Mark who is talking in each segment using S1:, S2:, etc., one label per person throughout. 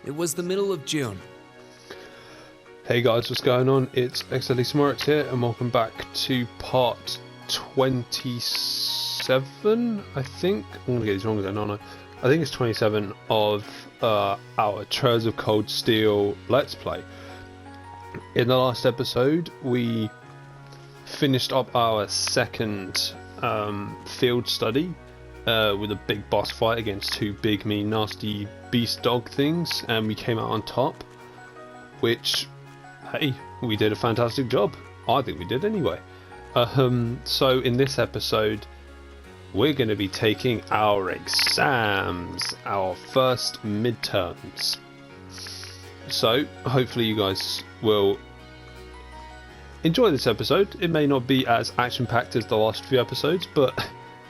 S1: It was the middle of June.
S2: Hey guys, what's going on? It's xdeadlysmoorex here, and welcome back to part 27, I think. I'm going to get these wrong again, aren't I? I think it's 27 of our Trails of Cold Steel Let's Play. In the last episode, we finished up our second field study with a big boss fight against two big, mean, nasty beast dog things, and we came out on top, which, hey, we did a fantastic job. I think we did anyway. So in this episode, we're going to be taking our exams, our first midterms. So hopefully you guys will enjoy this episode. It may not be as action-packed as the last few episodes, but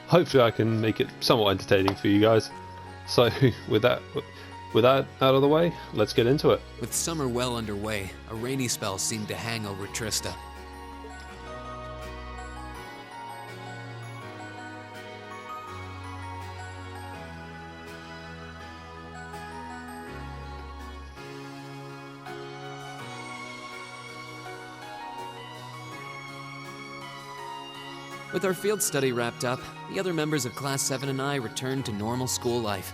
S2: hopefully I can make it somewhat entertaining for you guys. So with that out of the way, let's get into it.
S1: With summer well underway, a rainy spell seemed to hang over Trista. With our field study wrapped up, the other members of Class 7 and I returned to normal school life.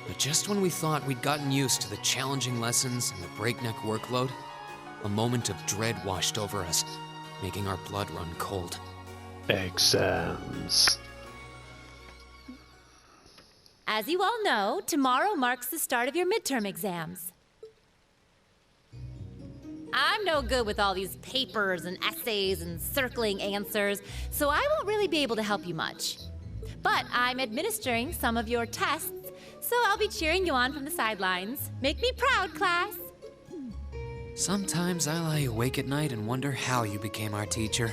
S1: But just when we thought we'd gotten used to the challenging lessons and the breakneck workload, a moment of dread washed over us, making our blood run cold.
S2: Exams.
S3: As you all know, tomorrow marks the start of your midterm exams. I'm no good with all these papers and essays and circling answers, so I won't really be able to help you much. But I'm administering some of your tests, so I'll be cheering you on from the sidelines. Make me proud, class!
S1: Sometimes I lie awake at night and wonder how you became our teacher.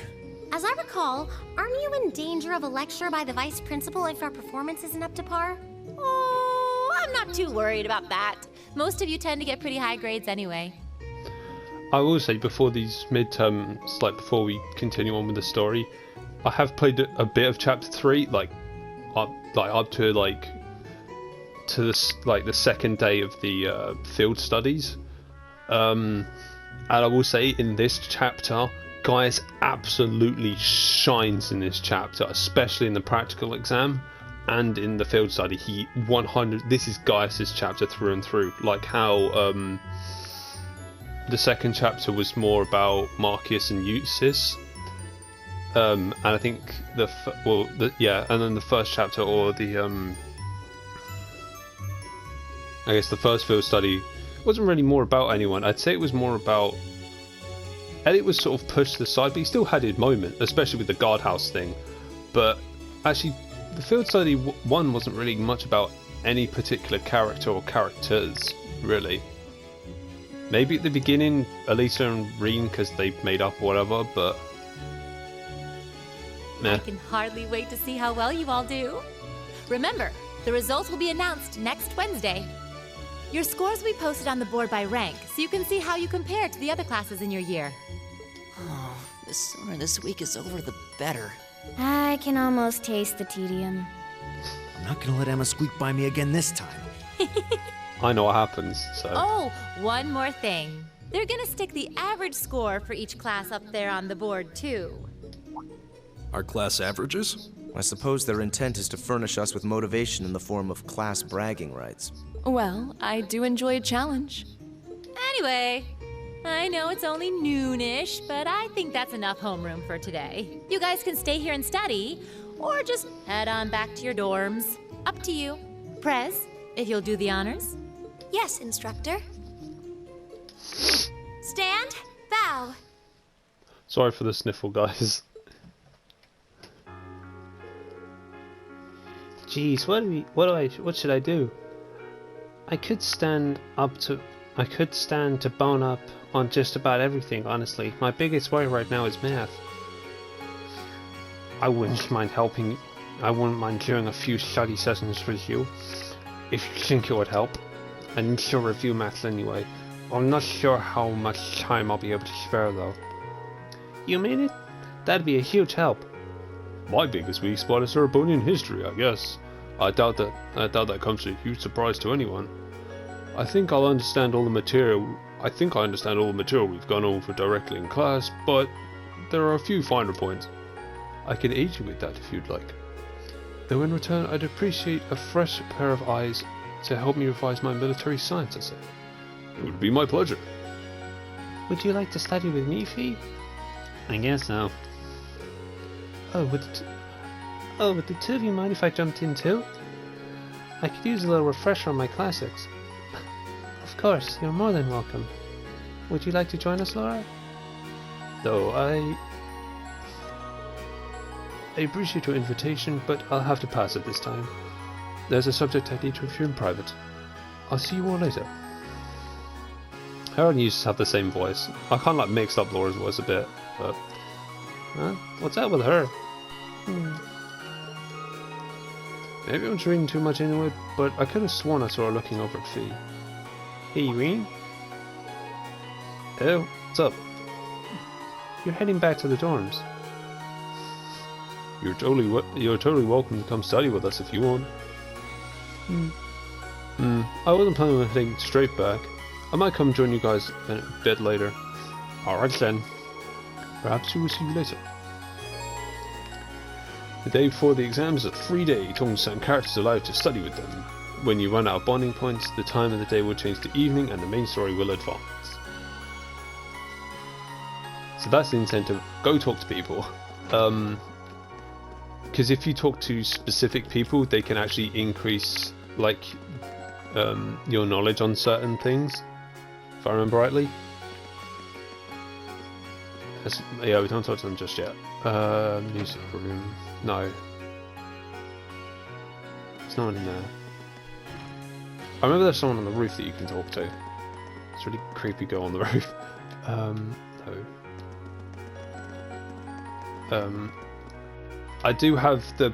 S4: As I recall, aren't you in danger of a lecture by the vice principal if our performance isn't up to par?
S3: Oh, I'm not too worried about that. Most of you tend to get pretty high grades anyway.
S2: I will say, before these midterms, like before we continue on with the story, I have played a bit of chapter 3, up to the second day of the field studies, and I will say, in this chapter, Gaius absolutely shines in this chapter, especially in the practical exam and in the field study. This is Gaius's chapter through and through, like how the second chapter was more about Marcus and Eustace, and I think and then the first chapter, or I guess the first field study, wasn't really more about anyone. I'd say it was more about Elliot was sort of pushed to the side, but he still had his moment, especially with the guardhouse thing. But actually, the field study one wasn't really much about any particular character or characters, really. Maybe at the beginning, Elisa and Reen, because they've made up or whatever, but meh.
S3: I can hardly wait to see how well you all do. Remember, the results will be announced next Wednesday. Your scores will be posted on the board by rank, so you can see how you compare to the other classes in your year.
S5: Oh, the sooner this week is over, the better.
S4: I can almost taste the tedium.
S6: I'm not gonna let Emma squeak by me again this time.
S2: I know what happens, so...
S3: Oh, one more thing. They're gonna stick the average score for each class up there on the board, too.
S7: Our class averages?
S8: I suppose their intent is to furnish us with motivation in the form of class bragging rights.
S9: Well, I do enjoy a challenge.
S3: Anyway, I know it's only noonish, but I think that's enough homeroom for today. You guys can stay here and study, or just head on back to your dorms. Up to you. Prez, if you'll do the honors.
S4: Yes, instructor. Stand, bow.
S2: Sorry for the sniffle, guys. Jeez, what should I do? I could stand to bone up on just about everything, honestly. My biggest worry right now is math. I wouldn't mind doing a few study sessions with you, if you think it would help. I need to review maths anyway. I'm not sure how much time I'll be able to spare, though. You mean it? That'd be a huge help. My biggest weak spot is Cerebonian history, I guess. I doubt that comes to a huge surprise to anyone. I think I understand all the material we've gone over directly in class, but there are a few finer points. I can aid you with that if you'd like. Though in return, I'd appreciate a fresh pair of eyes to help me revise my military science essay. It would be my pleasure. Would you like to study with me, Fee? I guess so. Would the two of you mind if I jumped in too? I could use a little refresher on my classics. Of course, you're more than welcome. Would you like to join us, Laura? Though I appreciate your invitation, but I'll have to pass it this time. There's a subject I need to review in private. I'll see you all later. Her and you just have the same voice. I kind of like mixed up Laura's voice a bit, but... What's that with her? Maybe I'm reading too much into it, but I could have sworn I saw her looking over at Fee. Hey, Irene? Oh, what's up? You're heading back to the dorms. You're totally welcome to come study with us if you want. I wasn't planning on heading straight back. I might come join you guys a bit later. Alright then. Perhaps we will see you later. The day before the exams is a free day. Tongs send characters allowed to study with them. When you run out of bonding points, the time of the day will change to evening and the main story will advance. So that's the incentive. Go talk to people. Because if you talk to specific people, they can actually increase your knowledge on certain things, if I remember rightly. Yeah, we don't talk to them just yet. Music room. No. There's no one in there. I remember there's someone on the roof that you can talk to. It's really creepy girl on the roof. No. I do have the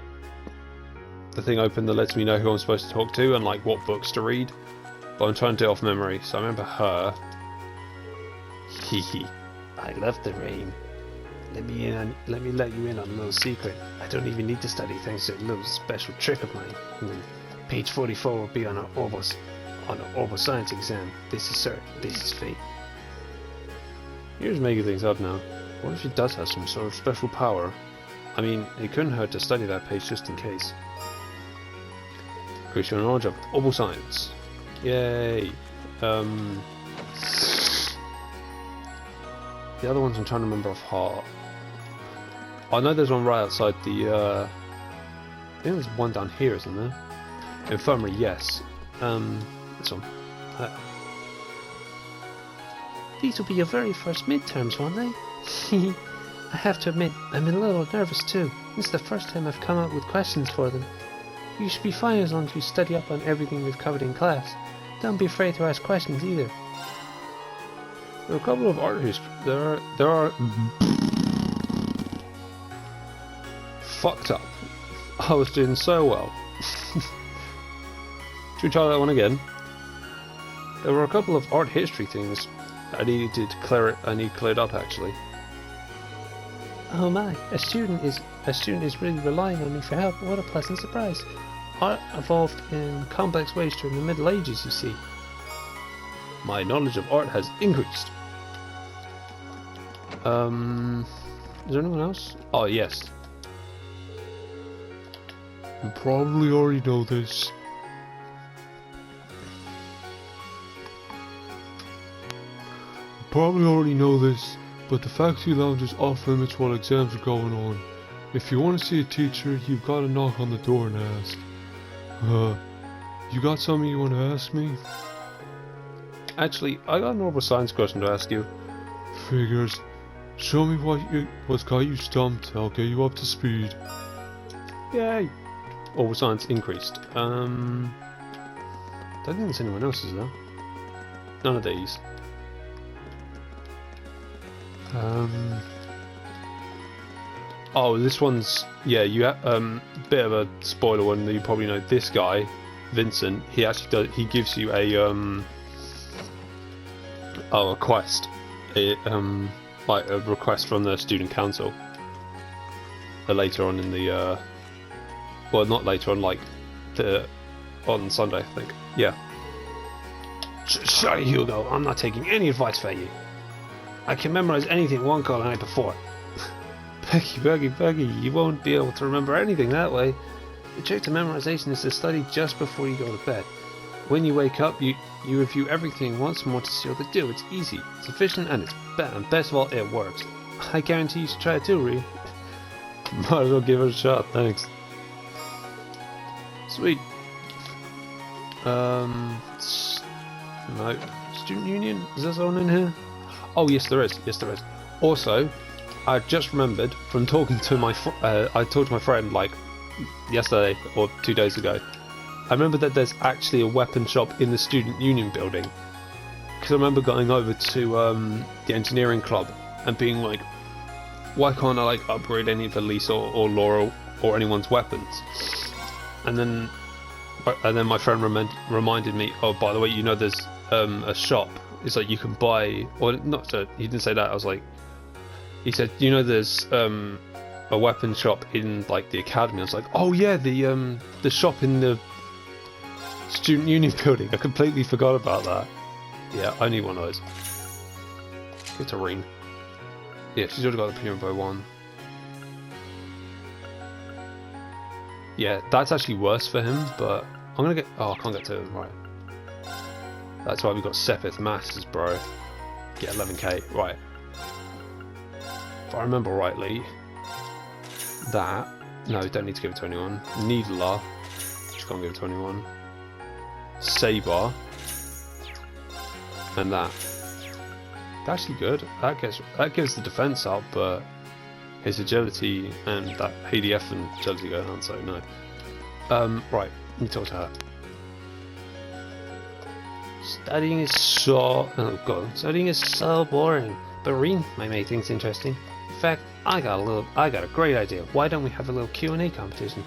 S2: thing open that lets me know who I'm supposed to talk to and like what books to read, but I'm trying to do it off memory, so I remember her. Hehe. I love the rain. Let me let you in on a little secret. I don't even need to study thanks to a little special trick of mine. Page 44 will be on an orbital science exam. This is certain. This is fate. You're just making things up now. What if she does have some sort of special power? I mean, it couldn't hurt to study that page just in case. Increase your knowledge of orbital science. Yay! The other ones I'm trying to remember off heart. I know there's one right outside the, I think there's one down here, isn't there? Infirmary, yes. This one. These will be your very first midterms, won't they? I have to admit, I'm a little nervous too. This is the first time I've come up with questions for them. You should be fine as long as you study up on everything we've covered in class. Don't be afraid to ask questions either. There are a couple of art history. There are fucked up. I was doing so well. Should we try that one again? There were a couple of art history things I needed to clear it. I need cleared up actually. Oh my! A student is really relying on me for help. What a pleasant surprise! Art evolved in complex ways during the Middle Ages, you see. My knowledge of art has increased. Is there anyone else? Oh yes. You probably already know this. But the faculty lounge is off limits while exams are going on. If you want to see a teacher, you've got to knock on the door and ask. You got something you want to ask me? Actually, I got an orbital science question to ask you. Figures. Show me what's got you stumped. I'll get you up to speed. Yay! Orbital science increased. Don't think there's anyone else, is there? None of these. Oh, this one's you have bit of a spoiler one that you probably know. This guy, Vincent, he actually gives you a quest, like a request from the student council. Later on in the well, not later on, like on Sunday, I think. Yeah. Sorry, Hugo, I'm not taking any advice from you. I can memorize anything one call the night before. Peggy, you won't be able to remember anything that way. The trick to memorization is to study just before you go to bed. When you wake up, you review everything once more to see what to do. It's easy, it's efficient, and it's best of all, it works. I guarantee you should try it too, Ree. Might as well give it a shot, thanks. Sweet. No. Student Union? Is there someone in here? Oh, yes there is. Also, I just remembered from talking to my I talked to my friend like yesterday or 2 days ago. I remember that there's actually a weapon shop in the Student Union building. Because I remember going over to the engineering club and being like, why can't I like upgrade any of Elise or Laura or anyone's weapons? And then my friend reminded me, oh, by the way, you know there's a shop. It's like you can buy, or not. So he didn't say that. I was like, he said, you know, there's a weapon shop in like the academy. I was like, oh yeah, the shop in the Student Union building. I completely forgot about that. Yeah, I need one of those. Get to Reen. Yeah, she's already got the Pure Bow one. Yeah, that's actually worse for him, but I'm gonna get. Oh, I can't get to him. Right. That's why we got Sepith Masters, bro. Get 11k. Right. If I remember rightly, that. No, don't need to give it to anyone. Needler. Just can't give it to anyone. Saber. And that. That's actually good. That gives the defense up, but his agility and that ADF and agility go down, so no. Right, let me talk to her. Studying is so boring, but Reen might make things interesting. In fact, I got a great idea. Why don't we have a little Q&A competition?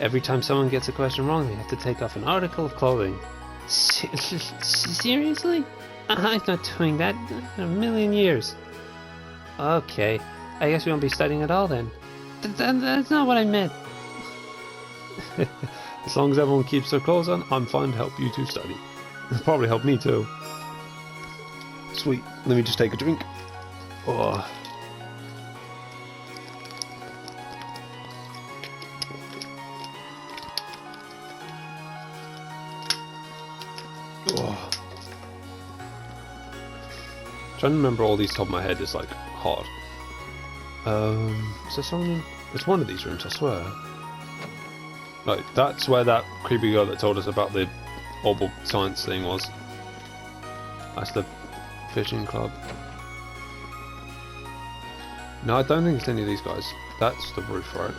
S2: Every time someone gets a question wrong, they have to take off an article of clothing. Seriously? I'm not doing that in a million years. Okay, I guess we won't be studying at all then. That's not what I meant. As long as everyone keeps their clothes on, I'm fine to help you two study. It'll probably help me too. Sweet, let me just take a drink. Oh. Oh. Trying to remember all these top of my head is like hard. Is there someone? It's one of these rooms, I swear. Like that's where that creepy girl that told us about the orbital science thing was. That's the fishing club. No, I don't think it's any of these guys. That's the roof, right?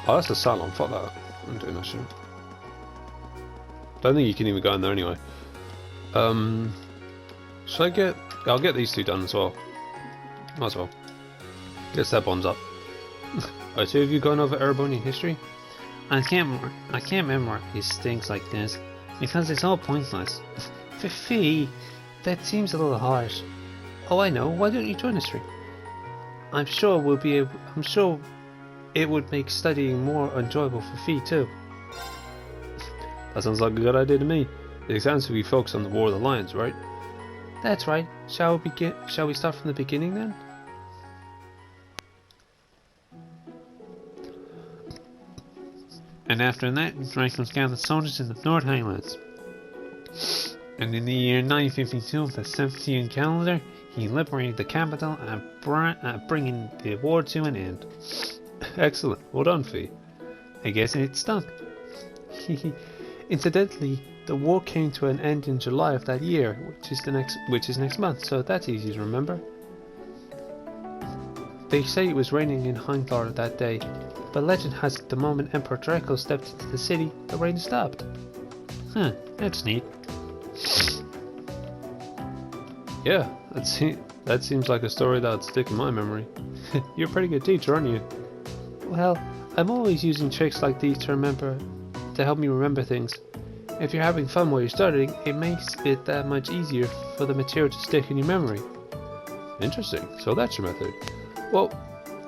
S2: Oh, that's the salon. Fuck that. I'm doing that shit. Don't think you can even go in there anyway. Should I get... I'll get these two done as well. Might as well. Get step bombs up. Are two of you going over Erebonian history? I can't memorize things like this because it's all pointless. Fee, that seems a little harsh. Oh, I know. Why don't you join us, Ree? I'm sure it would make studying more enjoyable for Fee too. That sounds like a good idea to me. The exams will be focused on the War of the Lions, right? That's right. Shall we start from the beginning then? And after that, Franklin scouted the soldiers in the North Highlands. And in the year 952 of the 17th calendar, he liberated the capital and bringing the war to an end. Excellent. Well done, Fee. I guess it stuck. Incidentally, the war came to an end in July of that year, which is next month, so that's easy to remember. They say it was raining in Heimdall that day, but legend has it the moment Emperor Draco stepped into the city, the rain stopped. Huh, that's neat. Yeah, that seems like a story that would stick in my memory. You're a pretty good teacher, aren't you? Well, I'm always using tricks like these to help me remember things. If you're having fun while you're studying, it makes it that much easier for the material to stick in your memory. Interesting, so that's your method. Well,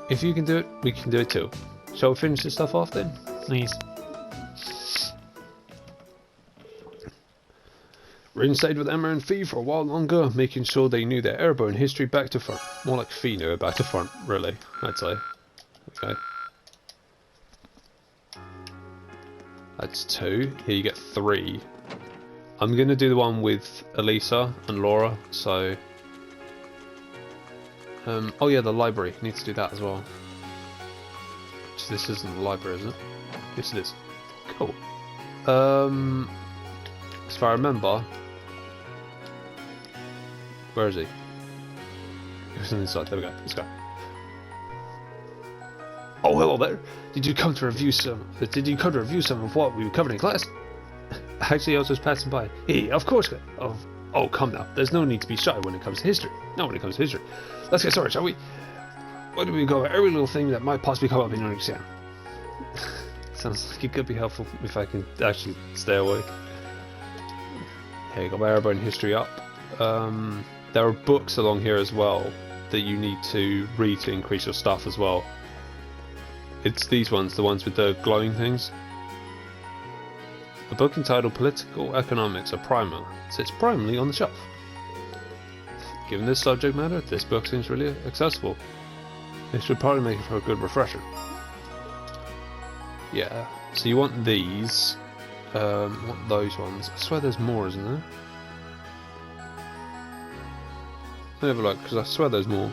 S2: if you can do it, we can do it too. Shall we finish this stuff off then? Please. Rin stayed with Emma and Fee for a while longer, making sure they knew their airborne history back to front. More like Fee knew it back to front, really, I'd say. Okay. That's 2. Here you get 3. I'm going to do the one with Elisa and Laura, so... oh yeah, the library. Need to do that as well. This isn't the library, is it? Yes, it is. Cool. As far as I remember... Where is he? He was on the inside. There we go. Let's go. Oh, hello there. Did you come to review some of what we covered in class? Actually, I was just passing by. Hey, of course. Oh, come now. There's no need to be shy when it comes to history. Not when it comes to history. Let's get started, shall we? Why don't we go over every little thing that might possibly come up in your exam? Sounds like it could be helpful if I can actually stay awake. Here, got my airborne history up. There are books along here as well that you need to read to increase your stuff as well. It's these ones, the ones with the glowing things. A book entitled Political Economics, a primer, sits primarily on the shelf. Given this subject matter, this book seems really accessible. It should probably make it for a good refresher. Yeah, so you want these. Want those ones. I swear there's more, isn't there? Let me have a look, because I swear there's more.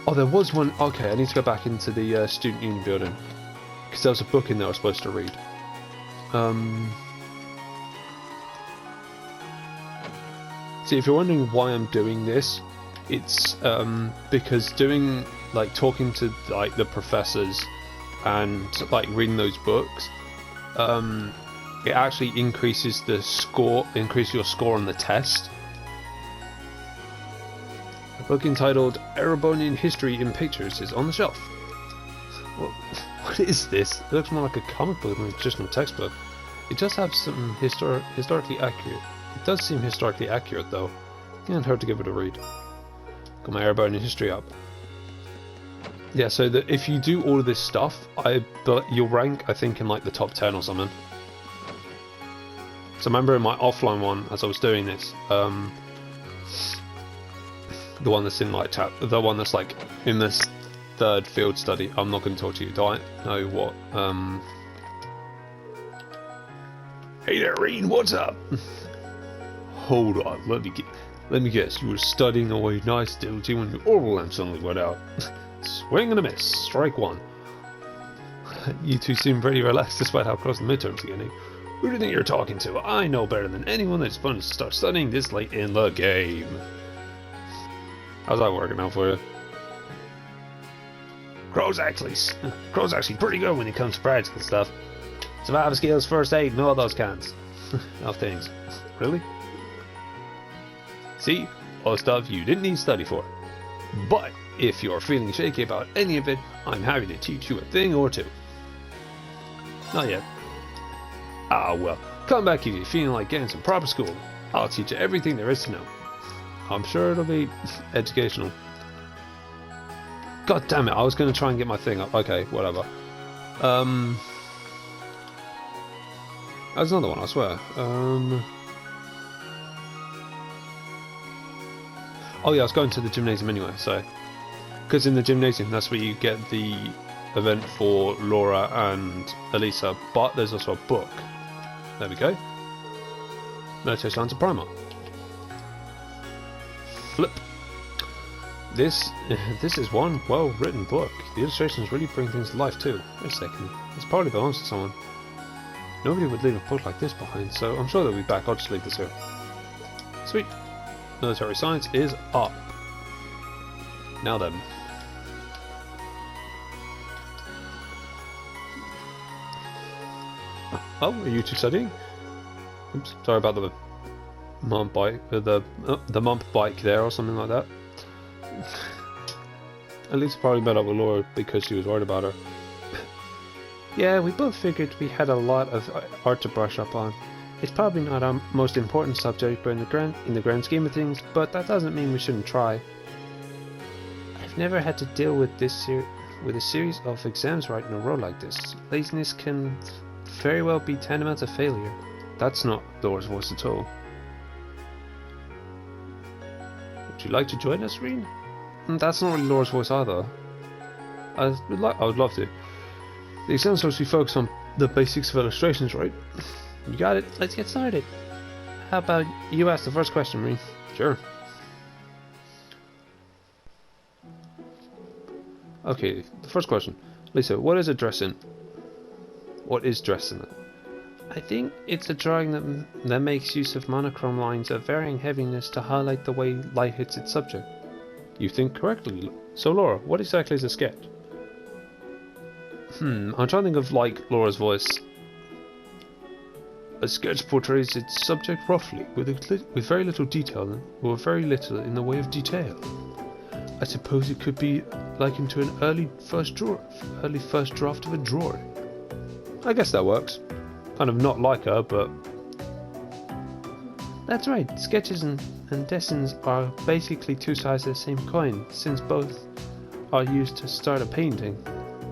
S2: Oh, there was one. Okay, I need to go back into the student union building, because there was a book in there I was supposed to read. See, if you're wondering why I'm doing this, it's because doing, like, talking to, like, the professors and, like, reading those books, it actually increases your score on the test. A book entitled Erebonian History in Pictures is on the shelf. What is this? It looks more like a comic book than a traditional textbook. It does have some historically accurate. It does seem historically accurate though. Can't hurt to give it a read. Got my Erebonian history up. Yeah, so that if you do all of this stuff, you'll rank, I think, in like the top 10 or something. So I remember in my offline one, as I was doing this, the one that's in like the one that's like in this third field study. I'm not going to talk to you. Do I know what? Hey there, Reen. What's up? Hold on. Let me guess. You were studying away nice, didn't you, when your orbital lamp suddenly went out? Swing and a miss. Strike 1. You two seem pretty relaxed despite how close the midterms are getting. Who do you think you're talking to? I know better than anyone that it's fun to start studying this late in the game. How's that working out for you? Crow's actually pretty good when it comes to practical stuff. Survival skills, first aid, and all those kinds of things. Really? See? All stuff you didn't need to study for. But if you're feeling shaky about any of it, I'm happy to teach you a thing or two. Not yet. Ah, well, come back if you're feeling like getting some proper schooling. I'll teach you everything there is to know. I'm sure it'll be educational. God damn it, I was going to try and get my thing up. Okay, whatever. There's another one, I swear. Oh yeah, I was going to the gymnasium anyway, so... Because in the gymnasium, that's where you get the event for Laura and Elisa, but there's also a book. There we go. Meditation Lines of Primer. Flip. This is one well-written book. The illustrations really bring things to life too. Wait a second. This probably belongs to someone. Nobody would leave a book like this behind, so I'm sure they'll be back. I'll just leave this here. Sweet. Military science is up. Now then. Oh, are you two studying? Oops, sorry about the mump bike, the mump bike there or something like that. At least probably met up with Laura because she was worried about her. Yeah, we both figured we had a lot of art to brush up on. It's probably not our most important subject, but in the grand scheme of things, but that doesn't mean we shouldn't try. I've never had to deal with with a series of exams right in a row like this. Laziness can very well be tantamount to failure. That's not Laura's voice at all. Would you like to join us, Reen? That's not really Laura's voice either. I would love to. The exam's supposed to be focused on the basics of illustrations, right? You got it. Let's get started. How about you ask the first question, Reen? Sure. Okay, the first question. Lisa, what is a dress in? What is dress in? I think it's a drawing that makes use of monochrome lines of varying heaviness to highlight the way light hits its subject. You think correctly. So Laura, what exactly is a sketch? I'm trying to think of like Laura's voice. A sketch portrays its subject roughly, with very little detail, or very little in the way of detail. I suppose it could be likened to an early first draft of a drawing. I guess that works. Kind of not like her, but... That's right, sketches and dessins are basically two sides of the same coin, since both are used to start a painting.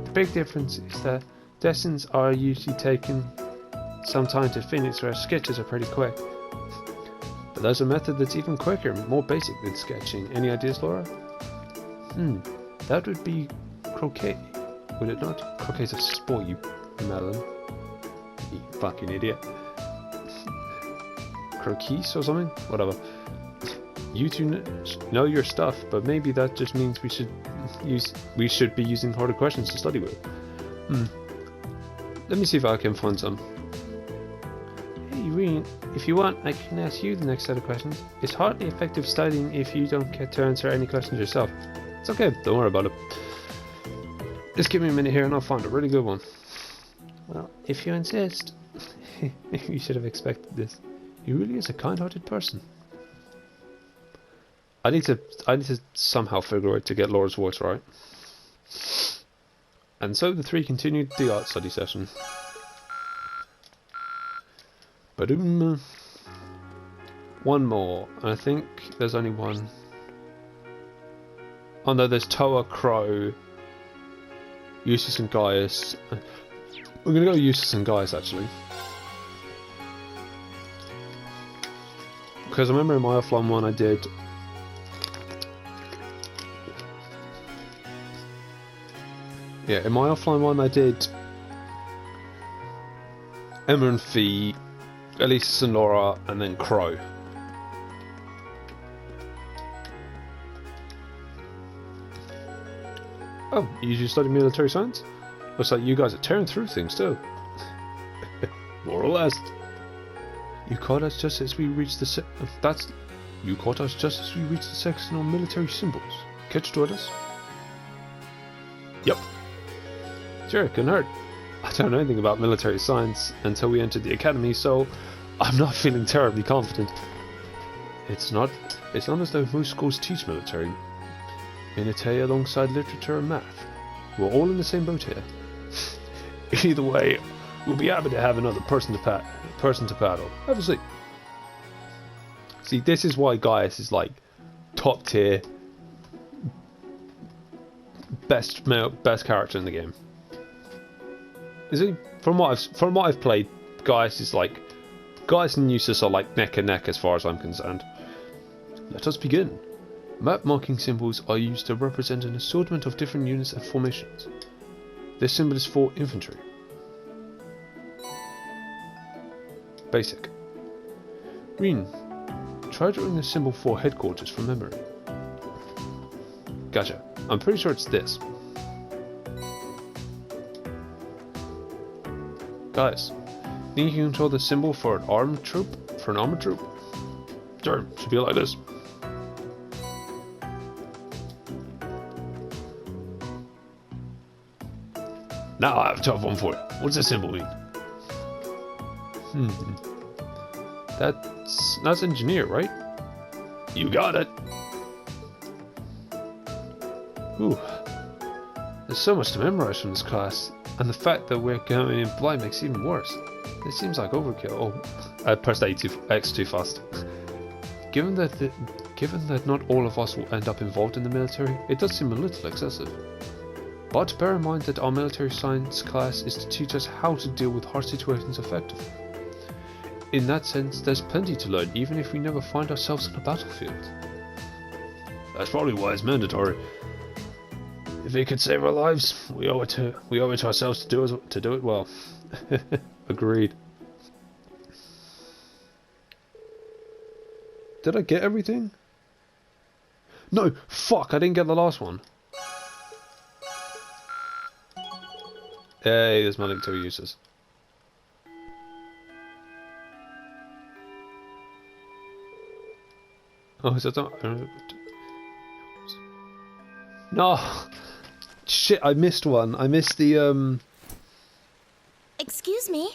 S2: The big difference is that dessins are usually taken some time to finish, whereas sketches are pretty quick. But there's a method that's even quicker, more basic than sketching. Any ideas, Laura? That would be croquet, would it not? Croquet's a sport, you melon. You fucking idiot. Croquis or something? Whatever. You two know your stuff, but maybe that just means we should be using harder questions to study with. Let me see if I can find some. Hey Reen, if you want, I can ask you the next set of questions. It's hardly effective studying if you don't get to answer any questions yourself. It's okay, don't worry about it. Just give me a minute here and I'll find a really good one. Well, if you insist. You should have expected this. He really is a kind-hearted person. I need to somehow figure out to get Laura's voice right. And so the three continued the art study session. Ba-doom. One more. And I think there's only one. Oh no, there's Toa, Crow, Eustace and Gaius. We're gonna go Eustace and Gaius actually. Because I remember in my offline one I did... Yeah, in my offline one I did Emma and Fee, Elisa and Laura, and then Crow. Oh, you study military science? Looks like you guys are tearing through things too. More or less. You caught us just as we reached the You caught us just as we reached the section on military symbols. Catch to join us? Yep. Sure, couldn't hurt. I don't know anything about military science until we entered the academy, so I'm not feeling terribly confident. It's not as though most schools teach military. Military alongside literature and math. We're all in the same boat here. Either way, we'll be happy to have another person to paddle. Have a seat. See, this is why Gaius is like top tier, best character in the game. Is he? From what I've played, Gaius and Eustace are like neck and neck as far as I'm concerned. Let us begin. Map marking symbols are used to represent an assortment of different units and formations. This symbol is for infantry. Basic. Green. Try drawing the symbol for headquarters from memory. Gotcha. I'm pretty sure it's this. Guys, think you can draw the symbol for an armored troop? Sure, should be like this. Now I have a tough one for you. What's the symbol mean? That's engineer, right? You got it. Ooh. There's so much to memorize from this class, and the fact that we're going in blind makes it even worse. This seems like overkill. Oh, I pressed X too fast. Given that not all of us will end up involved in the military, it does seem a little excessive. But bear in mind that our military science class is to teach us how to deal with hard situations effectively. In that sense, there's plenty to learn even if we never find ourselves on a battlefield. That's probably why it's mandatory. If it could save our lives, we owe it to ourselves to do it well. Agreed. Did I get everything? No, fuck, I didn't get the last one. Hey, there's my link to users. Oh, is that not? No! Shit, I missed one. I missed the,
S4: Excuse me?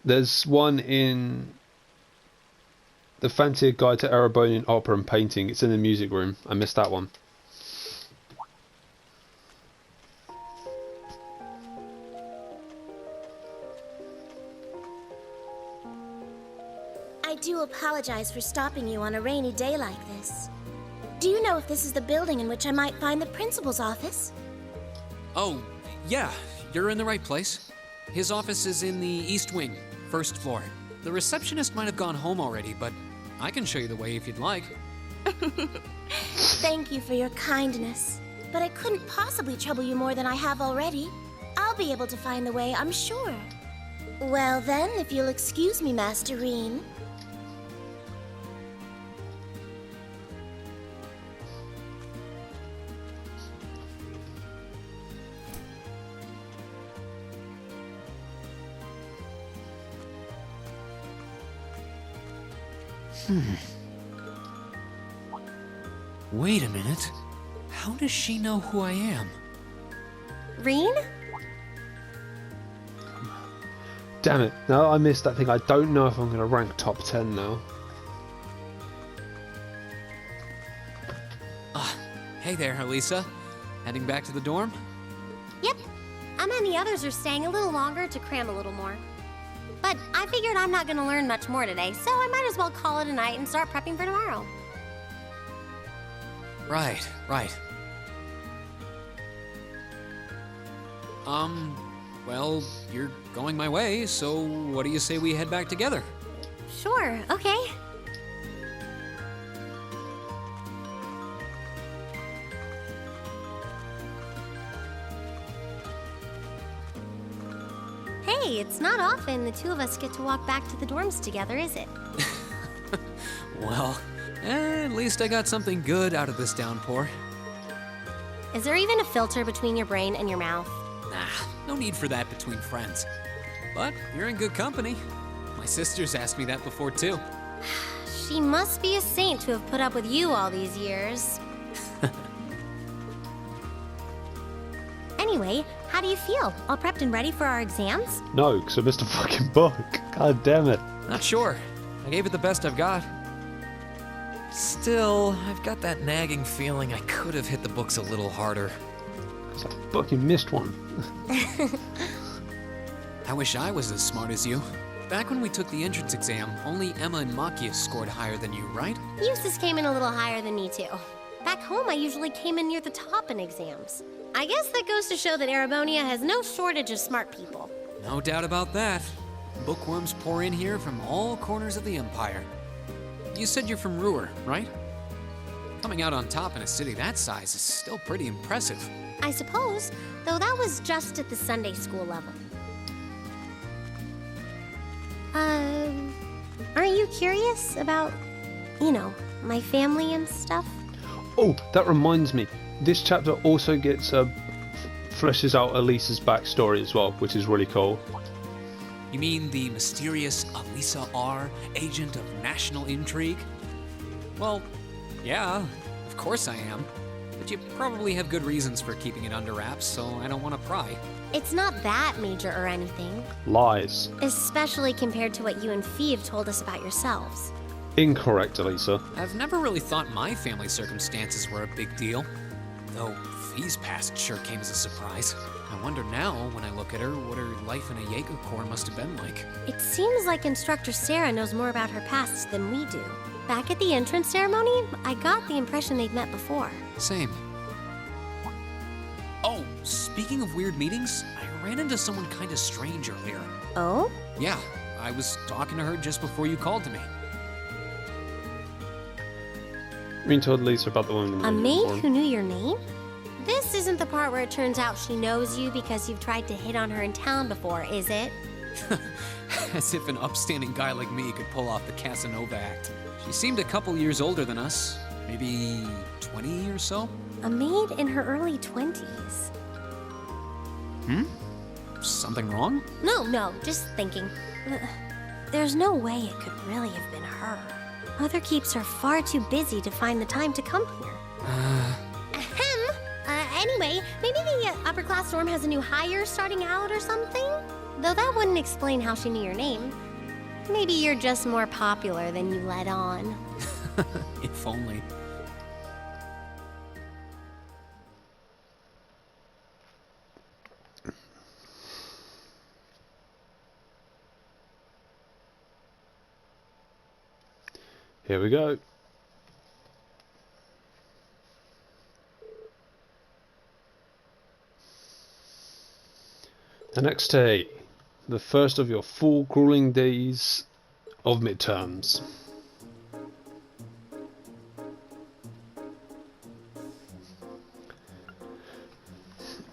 S2: There's one in the Fancier Guide to Erebonian Opera and Painting. It's in the music room. I missed that one.
S10: I do apologize for stopping you on a rainy day like this. Do you know if this is the building in which I might find the principal's office?
S1: Oh, yeah, you're in the right place. His office is in the East Wing, first floor. The receptionist might have gone home already, but I can show you the way if you'd like.
S10: Thank you for your kindness, but I couldn't possibly trouble you more than I have already. I'll be able to find the way, I'm sure. Well then, if you'll excuse me, Master Reen.
S1: Wait a minute. How does she know who I am?
S4: Reen?
S2: Damn it. No, I missed that thing. I don't know if I'm going to rank top 10 now.
S1: Hey there, Elisa. Heading back to the dorm?
S4: Yep. Emma and the others are staying a little longer to cram a little more. But I figured I'm not going to learn much more today, so I might as well call it a night and start prepping for tomorrow.
S1: Right. Well, you're going my way, so what do you say we head back together?
S4: Sure, okay. Hey, it's not often the two of us get to walk back to the dorms together, is it?
S1: Well, at least I got something good out of this downpour.
S4: Is there even a filter between your brain and your mouth?
S1: Nah, no need for that between friends. But you're in good company. My sister's asked me that before, too.
S4: She must be a saint to have put up with you all these years. Anyway, how do you feel? All prepped and ready for our exams?
S2: No, because I missed a fucking book. God damn it.
S1: Not sure. I gave it the best I've got. Still, I've got that nagging feeling I could have hit the books a little harder.
S2: I fucking missed one.
S1: I wish I was as smart as you. Back when we took the entrance exam, only Emma and Makia scored higher than you, right?
S4: Eustace came in a little higher than me, too. Back home, I usually came in near the top in exams. I guess that goes to show that Erebonia has no shortage of smart people.
S1: No doubt about that. Bookworms pour in here from all corners of the Empire. You said you're from Ruhr, right? Coming out on top in a city that size is still pretty impressive.
S4: I suppose, though that was just at the Sunday school level. Aren't you curious about, my family and stuff?
S2: Oh, that reminds me. This chapter also gets fleshes out Elisa's backstory as well, which is really cool.
S1: You mean the mysterious Elisa R., agent of national intrigue? Well, yeah, of course I am. But you probably have good reasons for keeping it under wraps, so I don't want to pry.
S4: It's not that major or anything.
S2: Lies.
S4: Especially compared to what you and Fee have told us about yourselves.
S2: Incorrect, Elisa.
S1: I've never really thought my family circumstances were a big deal. Though Fee's past sure came as a surprise. I wonder now, when I look at her, what her life in a Jaeger Corps must have been like.
S4: It seems like Instructor Sarah knows more about her past than we do. Back at the entrance ceremony, I got the impression they'd met before.
S1: Same. Oh, speaking of weird meetings, I ran into someone kind of strange earlier.
S4: Oh?
S1: Yeah, I was talking to her just before you called to me.
S2: You mean told Lisa about the woman in the
S4: A maid
S2: uniform?
S4: who knew your name? This isn't the part where it turns out she knows you because you've tried to hit on her in town before, is it?
S1: As if an upstanding guy like me could pull off the Casanova act. She seemed a couple years older than us, maybe 20 or so.
S4: A maid in her early 20s.
S1: Something wrong?
S4: No, just thinking. There's no way it could really have been her. Mother keeps her far too busy to find the time to come here. Ahem. Anyway, maybe the upper class dorm has a new hire starting out or something? Though that wouldn't explain how she knew your name. Maybe you're just more popular than you let on.
S1: If only.
S2: Here we go. The next day, the first of your 4 grueling days of midterms.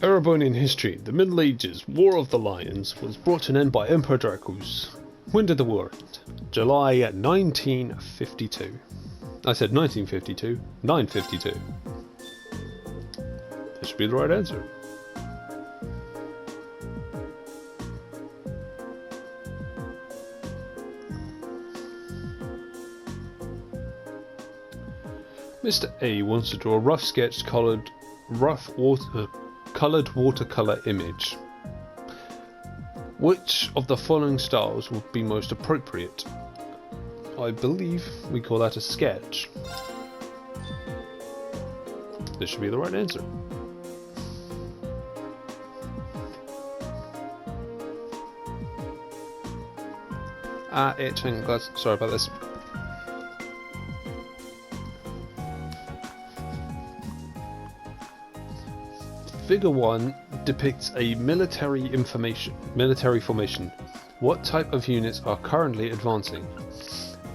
S2: Erebonian history. The Middle Ages, War of the Lions, was brought to an end by Emperor Dracus. When did the war end? July 1952. I said 1952. 952. That should be the right answer. Mr. A wants to draw a rough sketch coloured watercolour image. Which of the following styles would be most appropriate? I believe we call that a sketch. This should be the right answer. Itching, guys. Sorry about this. Figure 1 depicts a military formation. What type of units are currently advancing?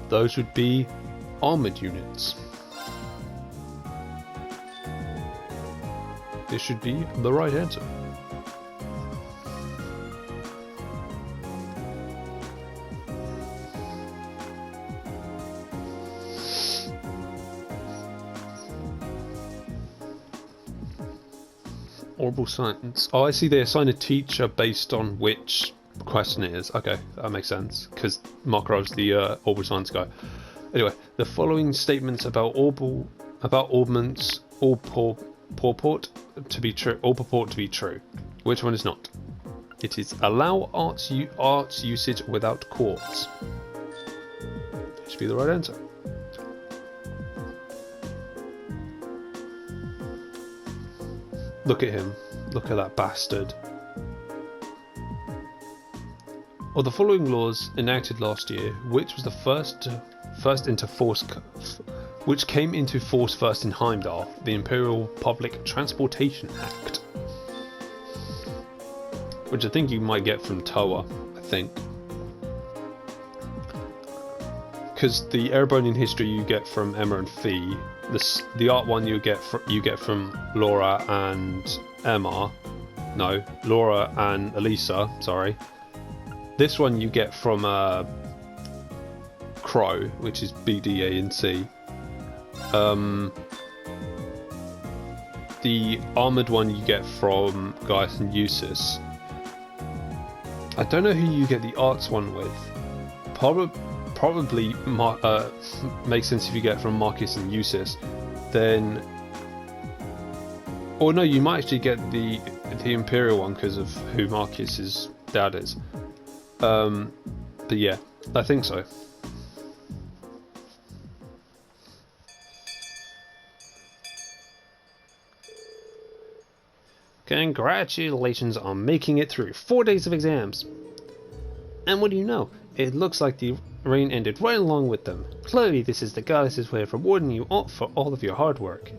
S2: Those would be armoured units. This should be the right answer. Orbital science. Oh, I see they assign a teacher based on which question it is. Okay, that makes sense, because Markarov's the orbital science guy. Anyway, the following statements about orbments all purport to be true. Which one is not? It is allow arts usage without quartz. It should be the right answer. Look at him. Look at that bastard. Of the following laws enacted last year, which was the first into force, which came into force first in Heimdall, the Imperial Public Transportation Act, which I think you might get from Toa. I think, because the Erebonian history you get from Emma and Fee. The art one you get from Laura and Emma. No, Laura and Elisa. Sorry. This one you get from Crow, which is BDA and C. The armored one you get from Gaius and Eustace. I don't know who you get the arts one with. Probably makes sense if you get from Marcus and Eustace. Then, or no, you might actually get the Imperial one because of who Marcus's dad is. But yeah, I think so. Congratulations on making it through 4 days of exams. And what do you know? It looks like the rain ended right along with them. Clearly this is the goddess's way of rewarding you all for all of your hard work.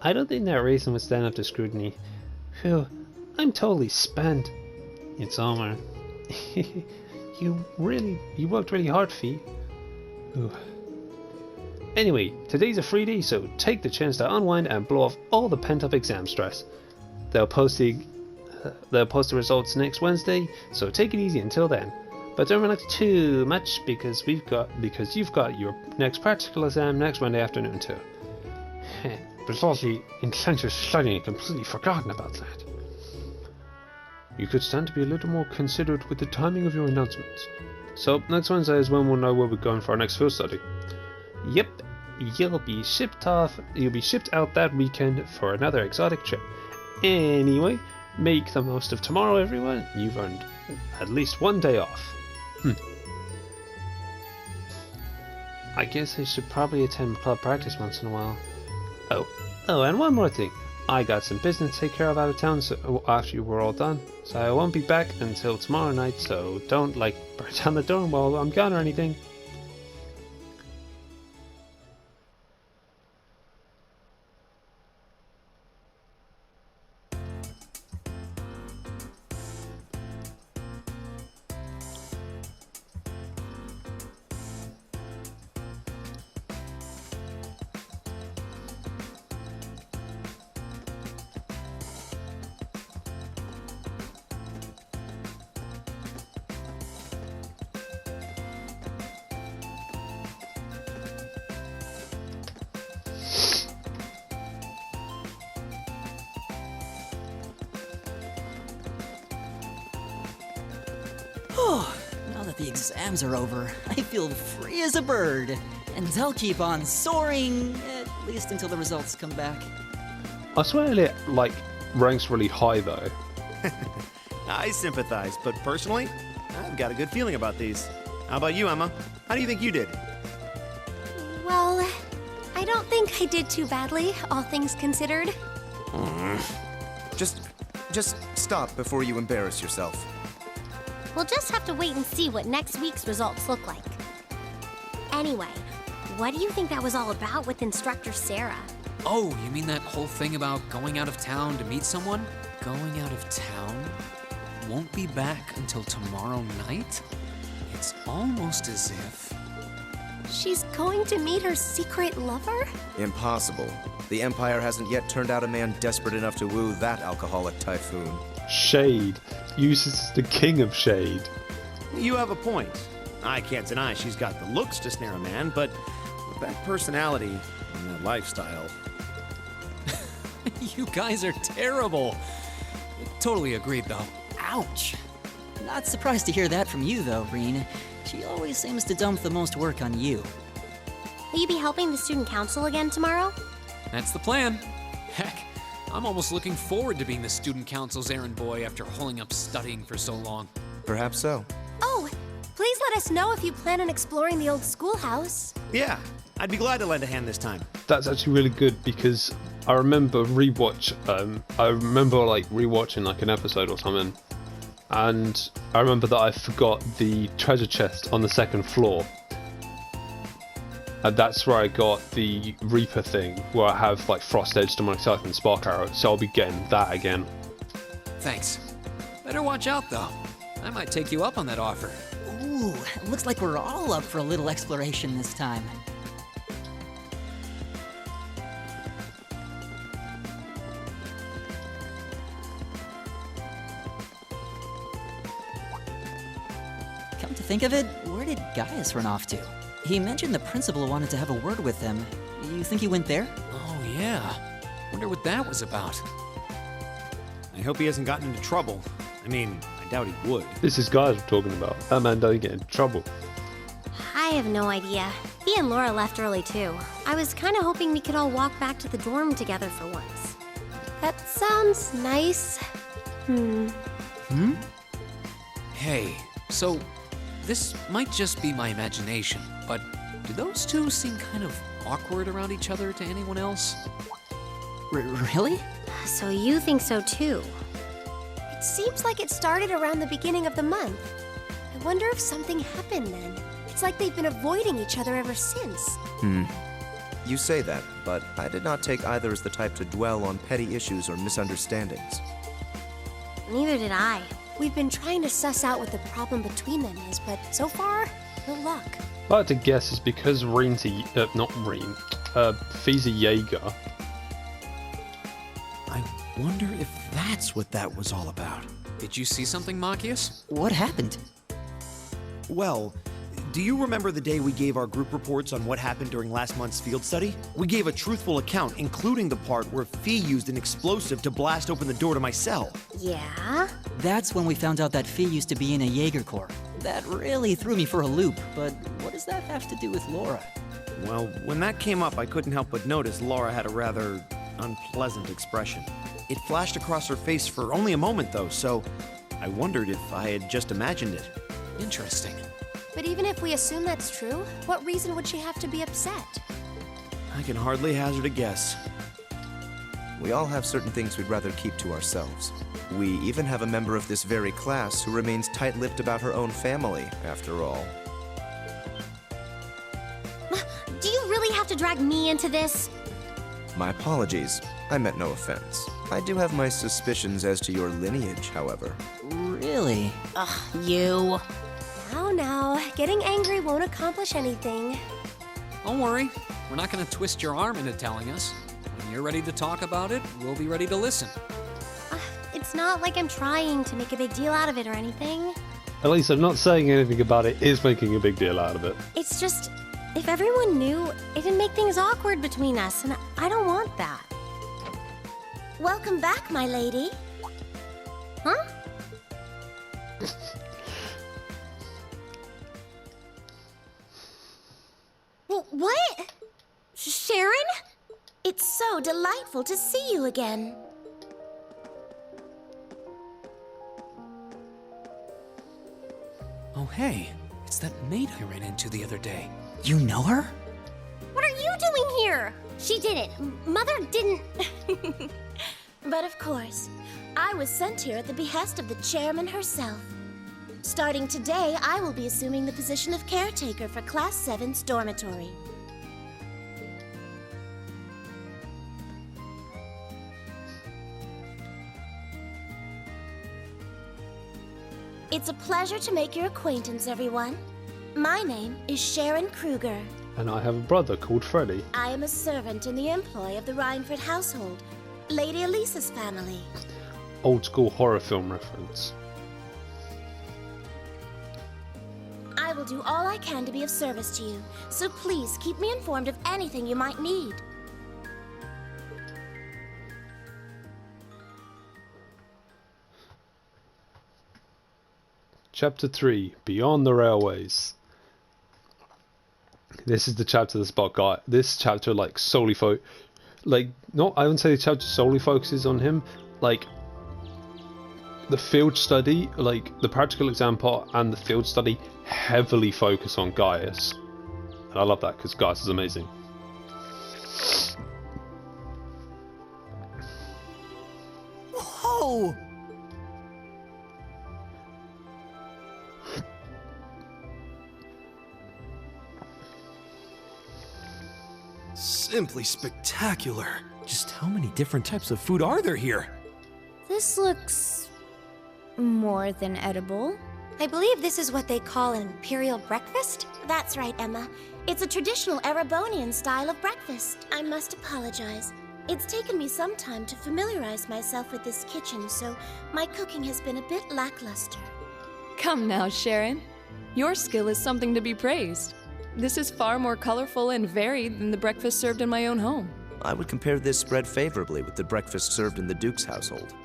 S2: I don't think that raisin would stand up to scrutiny. Phew, I'm totally spent. It's over. You worked really hard, Fee. Ooh. Anyway, today's a free day, so take the chance to unwind and blow off all the pent-up exam stress. They'll post the results next Wednesday, so take it easy until then. But don't relax too much because you've got your next practical exam next Monday afternoon too. With all the intensive studying, I've completely forgotten about that. You could stand to be a little more considerate with the timing of your announcements. So next Wednesday is when we'll know where we're going for our next field study. Yep, you'll be shipped out that weekend for another exotic trip. Anyway, make the most of tomorrow, everyone. You've earned at least one day off. I guess I should probably attend club practice once in a while. Oh, and one more thing. I got some business to take care of out of town after we're all done. So I won't be back until tomorrow night, so don't burn down the door while I'm gone or anything.
S5: Now that the exams are over, I feel free as a bird. And I'll keep on soaring, at least until the results come back.
S2: I swear it, ranks really high though.
S6: I sympathize, but personally, I've got a good feeling about these. How about you, Emma? How do you think you did?
S4: Well, I don't think I did too badly, all things considered.
S8: Just stop before you embarrass yourself.
S4: We'll just have to wait and see what next week's results look like. Anyway, what do you think that was all about with Instructor Sarah?
S1: Oh, you mean that whole thing about going out of town to meet someone? Going out of town? Won't be back until tomorrow night? It's almost as if...
S4: She's going to meet her secret lover?
S8: Impossible. The Empire hasn't yet turned out a man desperate enough to woo that alcoholic typhoon.
S2: Shade. Uses the king of shade.
S6: You have a point. I can't deny she's got the looks to snare a man, but with that personality and that lifestyle...
S1: You guys are terrible. Totally agreed, though.
S5: Ouch. Not surprised to hear that from you, though, Reen. She always seems to dump the most work on you.
S4: Will you be helping the student council again tomorrow?
S1: That's the plan. Heck, I'm almost looking forward to being the student council's errand boy after holding up studying for so long.
S8: Perhaps so.
S4: Oh, please let us know if you plan on exploring the old schoolhouse.
S6: Yeah, I'd be glad to lend a hand this time.
S2: That's actually really good because I remember rewatching an episode or something, and I remember that I forgot the treasure chest on the second floor. And that's where I got the Reaper thing, where I have Frost Edge to my Scythe and Spark Arrow, so I'll be getting that again.
S1: Thanks. Better watch out, though. I might take you up on that offer.
S5: Ooh, looks like we're all up for a little exploration this time. Come to think of it, where did Gaius run off to? He mentioned the principal wanted to have a word with him. You think he went there?
S1: Oh, yeah. Wonder what that was about.
S6: I hope he hasn't gotten into trouble. I mean, I doubt he would.
S2: This is guys we're talking about. That man doesn't get into trouble.
S4: I have no idea. He and Laura left early too. I was kind of hoping we could all walk back to the dorm together for once. That sounds nice.
S1: Hey, so this might just be my imagination, but do those two seem kind of awkward around each other to anyone else?
S5: Really?
S4: So you think so too?
S11: It seems like it started around the beginning of the month. I wonder if something happened then. It's like they've been avoiding each other ever since.
S8: You say that, but I did not take either as the type to dwell on petty issues or misunderstandings.
S4: Neither did I.
S11: We've been trying to suss out what the problem between them is, but so far, no luck.
S2: I'd like to guess it's because Fi's a Jaeger.
S6: I wonder if that's what that was all about.
S1: Did you see something, Machias?
S5: What happened?
S6: Well, do you remember the day we gave our group reports on what happened during last month's field study? We gave a truthful account, including the part where Fi used an explosive to blast open the door to my cell.
S4: Yeah?
S5: That's when we found out that Fi used to be in a Jaeger Corps. That really threw me for a loop, but what does that have to do with Laura?
S6: Well, when that came up, I couldn't help but notice Laura had a rather unpleasant expression. It flashed across her face for only a moment, though, so I wondered if I had just imagined it.
S1: Interesting.
S11: But even if we assume that's true, what reason would she have to be upset?
S6: I can hardly hazard a guess.
S8: We all have certain things we'd rather keep to ourselves. We even have a member of this very class who remains tight-lipped about her own family, after all.
S4: Do you really have to drag me into this?
S8: My apologies. I meant no offense. I do have my suspicions as to your lineage, however.
S5: Really?
S4: You.
S11: Now, getting angry won't accomplish anything.
S1: Don't worry, we're not going to twist your arm into telling us. When you're ready to talk about it, we'll be ready to listen.
S4: It's not like I'm trying to make a big deal out of it or anything.
S2: At least I'm not saying anything about it is making a big deal out of it.
S4: It's just, if everyone knew, it'd make things awkward between us, and I don't want that.
S10: Welcome back, my lady.
S4: Huh? What? Sharon?
S10: It's so delightful to see you again.
S1: Oh, hey, it's that maid I ran into the other day.
S5: You know her?
S4: What are you doing here? She didn't. Mother didn't.
S10: But of course, I was sent here at the behest of the chairman herself. Starting today, I will be assuming the position of caretaker for Class 7's dormitory. It's a pleasure to make your acquaintance, everyone. My name is Sharon Kruger.
S2: And I have a brother called Freddy.
S10: I am a servant in the employ of the Rhineford household, Lady Elisa's family.
S2: Old school horror film reference.
S10: I will do all I can to be of service to you, so please keep me informed of anything you might need.
S2: Chapter 3, Beyond the Railways. This is the chapter that's about Guy. This chapter, I wouldn't say the chapter solely focuses on him. Like, the field study, like, the practical exam part and the field study heavily focus on Gaius. And I love that, because Gaius is amazing.
S5: Whoa!
S7: Simply spectacular.
S6: Just how many different types of food are there here?
S3: This looks more than edible.
S11: I believe this is what they call an imperial breakfast?
S10: That's right, Emma. It's a traditional Erebonian style of breakfast. I must apologize. It's taken me some time to familiarize myself with this kitchen, so my cooking has been a bit lackluster.
S9: Come now, Sharon. Your skill is something to be praised. This is far more colorful and varied than the breakfast served in my own home.
S8: I would compare this spread favorably with the breakfast served in the Duke's household.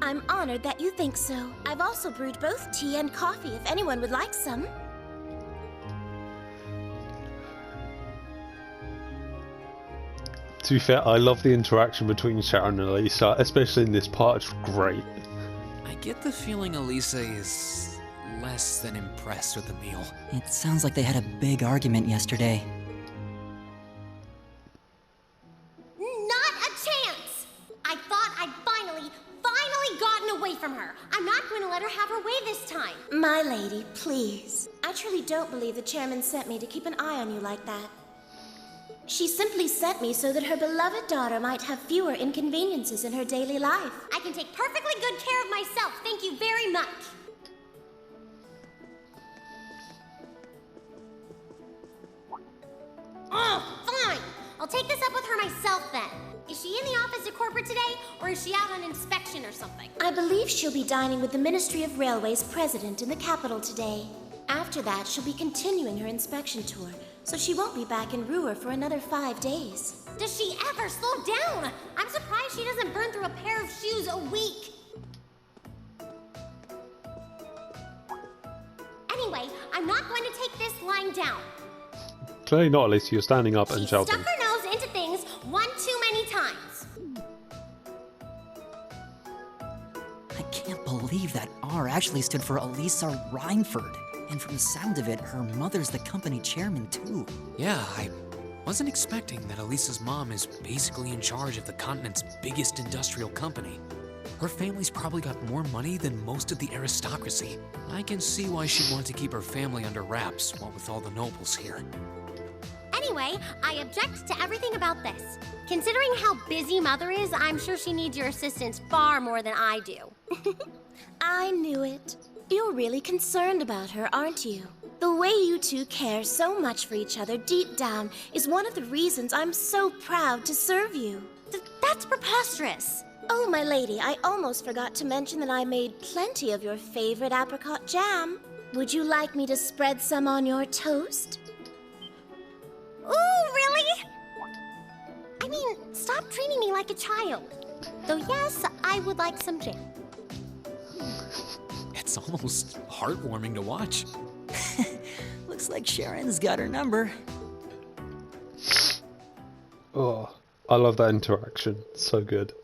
S10: I'm honored that you think so. I've also brewed both tea and coffee if anyone would like some.
S2: To be fair, I love the interaction between Sharon and Elisa, especially in this part. It's great.
S1: I get the feeling Elisa is less than impressed with the meal.
S5: It sounds like they had a big argument yesterday.
S4: Not a chance!
S10: fine. My lady, please. I truly don't believe the chairman sent me to keep an eye on you like that. She simply sent me so that her beloved daughter might have fewer inconveniences in her daily life.
S11: I can take perfectly good care of myself, thank you very much. Oh, fine. I'll take this up with her myself then. Is she in the office at corporate today, or is she out on inspection or something?
S10: I believe she'll be dining with the Ministry of Railways president in the capital today. After that, she'll be continuing her inspection tour, so she won't be back in Ruhr for another 5 days.
S11: Does she ever slow down? I'm surprised she doesn't burn through a pair of shoes a week. Anyway, I'm not going to take this lying down.
S2: Clearly not, Alicia. You're standing up and
S11: She
S2: shouting.
S11: stuck her nose into things one too many times.
S5: I can't believe that R actually stood for Elisa Reinford. And from the sound of it, her mother's the company chairman, too.
S1: Yeah, I wasn't expecting that Elisa's mom is basically in charge of the continent's biggest industrial company. Her family's probably got more money than most of the aristocracy. I can see why she'd want to keep her family under wraps, what with all the nobles here.
S11: Anyway, I object to everything about this. Considering how busy Mother is, I'm sure she needs your assistance far more than I do.
S10: I knew it. You're really concerned about her, aren't you? The way you two care so much for each other deep down is one of the reasons I'm so proud to serve you.
S11: That's preposterous.
S10: Oh, my lady, I almost forgot to mention that I made plenty of your favorite apricot jam. Would you like me to spread some on your toast?
S11: Ooh, really? I mean, stop treating me like a child. Though yes, I would like some jam.
S1: It's almost heartwarming to watch.
S5: Looks like Sharon's got her number.
S2: Oh, I love that interaction. It's so good.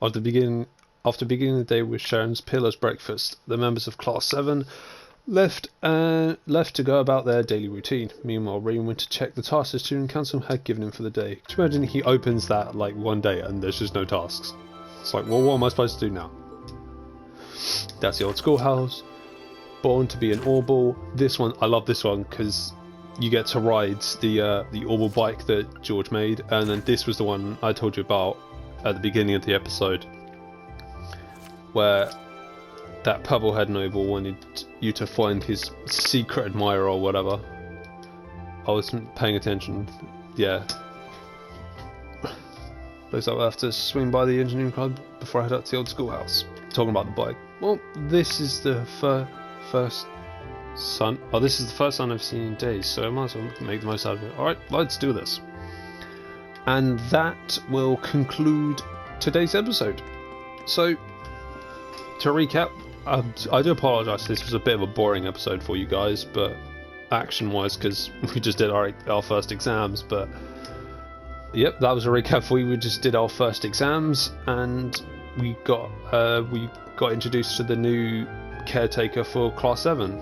S2: After beginning the day with Sharon's Pillar's breakfast, the members of Class 7 left to go about their daily routine. Meanwhile, Rain went to check the tasks the student council had given him for the day. Could you imagine he opens that like one day and there's just no tasks? It's like, well, what am I supposed to do now? That's the old schoolhouse. Born to be an Orbital. This one, I love this one because you get to ride the Orbital bike that George made, and then this was the one I told you about at the beginning of the episode, where that Pebblehead noble wanted you to find his secret admirer or whatever. I wasn't paying attention. Yeah. Looks like we'll have to swing by the engineering club before I head out to the old schoolhouse. Talking about the bike. Well, this is the first sun. Oh, this is the first sun I've seen in days, so I might as well make the most out of it. Alright, let's do this. And that will conclude today's episode. So, to recap, I do apologise, this was a bit of a boring episode for you guys, but action-wise, because we just did our first exams, but yep, that was a recap for you. We just did our first exams, and we got introduced to the new caretaker for Class 7.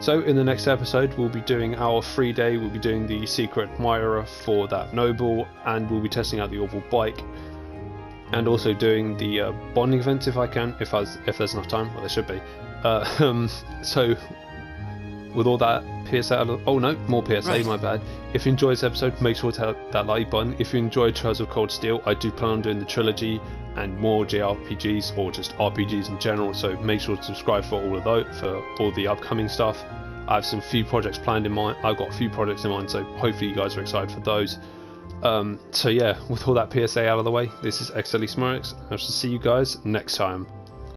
S2: So in the next episode we'll be doing our free day, we'll be doing the secret admirer for that noble, and we'll be testing out the Orbital bike, and also doing the bonding event if I can, if there's enough time. Well, there should be. So with all that PSA out of, oh no, more PSA, right. My bad. If you enjoyed this episode, make sure to hit that like button. If you enjoyed Trails of Cold Steel, I do plan on doing the trilogy and more JRPGs or just RPGs in general, so make sure to subscribe for all of those, for all the upcoming stuff. I have some few projects planned in mind. I've got a few projects in mind, so hopefully you guys are excited for those. So yeah, with all that PSA out of the way, this is xdeadlysmoorex. I shall see you guys next time.